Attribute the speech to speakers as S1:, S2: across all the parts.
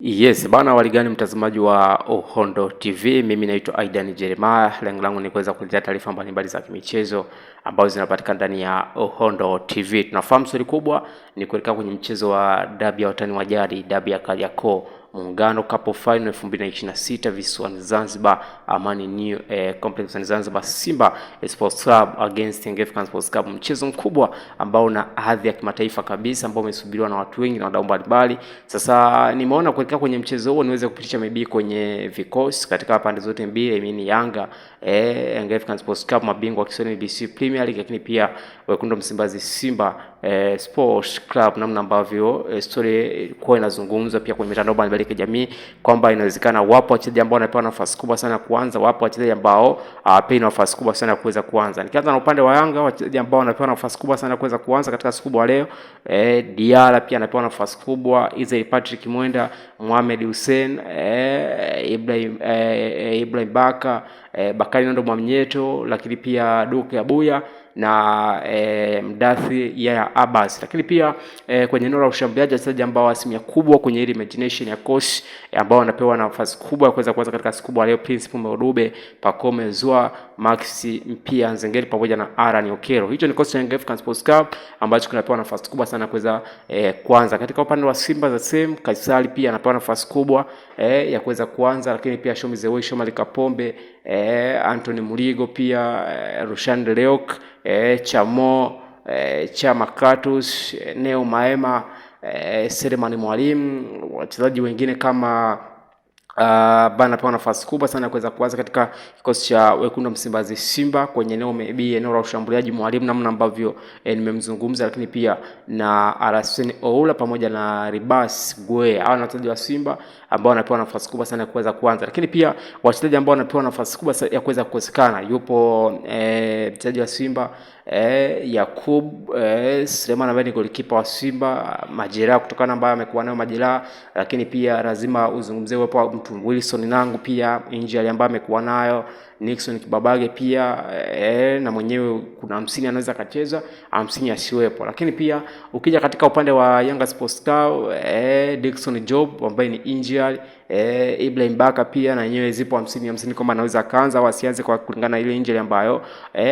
S1: Yes, bana waligani mtazamaji wa Uhondo TV, mimi naitwa Aidan Jeremiah. Lengo langu ni kuweza kuletea taarifa mbalimbali za kimichezo ambazo zinapatikana ndani ya Uhondo TV. Tunafahamu swali kubwa ni kuelekea kwenye mchezo wa dabi ya watani wa jadi, dabi ya Kariakoo Muungano Cup Final 2026 visiwani Zanzibar, Amani New Complex Zanzibar, Simba Sports Club against Young Africans Sports Club, mchezo mkubwa ambao una hadhi ya kimataifa kabisa, ambao umesubiriwa na watu wengi na wadau mbalimbali. Sasa nimeona kuelekea kwenye mchezo huo niweze kupitisha maybe kwenye vikosi katika pande zote mbili, I mean Yanga Young Africans Sports Club, mabingwa wa Kiswahili BC Premier League, lakini pia wekundu Msimbazi Simba Sports Club, namna ambavyo story kwa inazungumzwa pia kwenye mitandao mbalimbali ya kijamii kwamba inawezekana wapo wachezaji ambao wanapewa nafasi kubwa sana kuanza, wapo wachezaji ambao pia nafasi kubwa sana kuweza kuanza. Nikianza na upande wa Yanga, wachezaji ambao wanapewa nafasi kubwa sana kuweza kuanza katika siku kubwa leo, Diara pia anapewa nafasi kubwa, Isaiah Patrick Mwenda, Mohamed Hussein, Ibrahim Baka, Bakari Nondo Mwamnyeto, lakini pia Duke Abuya na Mdathi ya Abbas. Lakini pia kwenye eneo la ushambuliaji wachezaji ambao asilimia kubwa kwenye ile imagination ya coach ambao wanapewa nafasi kubwa ya kuweza kuanza katika siku kubwa leo: Prince Mudube, Pacome Zouzoua, Max Mpia Nzengeli pamoja na Aran Okero. Hicho ni coach cha Young Africans Sports Club ambacho kinapewa nafasi kubwa sana kuweza kuanza. Katika upande wa Simba za same, Kaisali pia anapewa nafasi kubwa ya kuweza kuanza, lakini pia Shomi Zewe, Shomari Kapombe, Anthony Murigo, pia Rushan Leok, Chamo, Chama Katus, Neo Maema, Selemani Mwalimu, wachezaji wengine kama bana pewa nafasi kubwa sana kuweza kuanza katika kikosi cha wekundu Msimbazi Simba kwenye eneo la ushambuliaji. Mwalimu namna ambavyo nimemzungumza, lakini pia na Arsene Oula pamoja na Ribas Gwe, hao ni wachezaji wa Simba ambao wanapewa nafasi kubwa sana kuweza kuanza. Lakini pia wachezaji ambao wanapewa nafasi kubwa ya kuweza kukosekana, yupo mchezaji wa Simba Yakub Suleiman ambaye ni golikipa wa Simba, majeraha kutokana ambayo amekuwa nayo majeraha. Lakini pia lazima uzungumzie uwepo mtu Wilson Nangu, pia injury ambayo amekuwa nayo. Nixon Kibabage pia na mwenyewe kuna 50 anaweza kacheza, 50 asiwepo. Lakini pia ukija katika upande wa Yanga Sports Club, Dickson Job ambaye ni injury, Ibrahim Baka pia na yenyewe zipo 50 kama anaweza kaanza au asianze kwa kulingana ile injury ambayo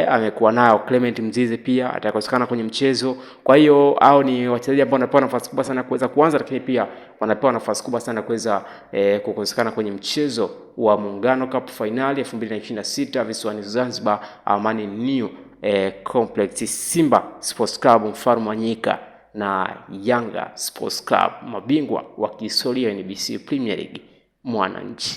S1: amekuwa nayo. Clement Mzize pia atakosekana kwenye mchezo. Kwa hiyo hao ni wachezaji ambao wanapewa nafasi kubwa sana kuweza kuanza, lakini pia wanapewa nafasi kubwa sana kuweza kukosekana kwenye mchezo wa Muungano Cup Finali 2026 visiwani Zanzibar, Amani New Complex. Simba Sports Club Mfalme wa Nyika na Yanga Sports Club, mabingwa wa kihistoria NBC Premier League, Mwananchi.